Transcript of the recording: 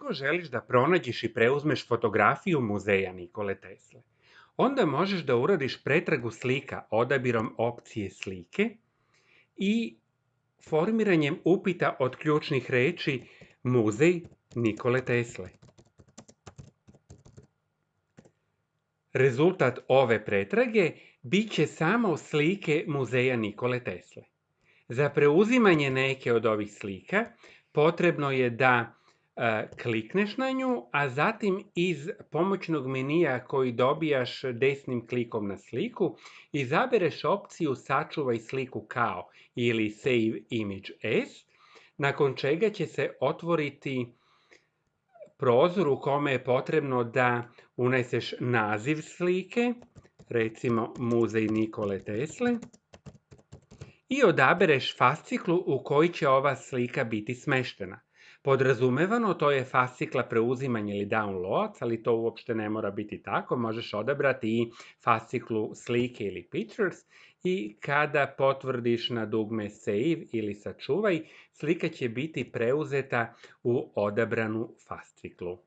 Ako želiš da pronađeš i preuzmeš fotografiju muzeja Nikole Tesle, onda možeš da uradiš pretragu slika odabirom opcije slike i formiranjem upita od ključnih reči Muzej Nikole Tesle. Rezultat ove pretrage bit će samo slike Muzeja Nikole Tesle. Za preuzimanje neke od ovih slika potrebno je da klikneš na nju, a zatim iz pomoćnog menija koji dobijaš desnim klikom na sliku, izabereš opciju Sačuvaj sliku kao ili Save Image As, nakon čega će se otvoriti prozor u kome je potrebno da uneseš naziv slike, recimo Muzej Nikole Tesle, i odabereš fasciklu u koji će ova slika biti smeštena. Podrazumevano, to je fascikla preuzimanje ili download, ali to uopšte ne mora biti tako. Možeš odabrati i fasciklu slike ili pictures i kada potvrdiš na dugme save ili sačuvaj, slika će biti preuzeta u odabranu fasciklu.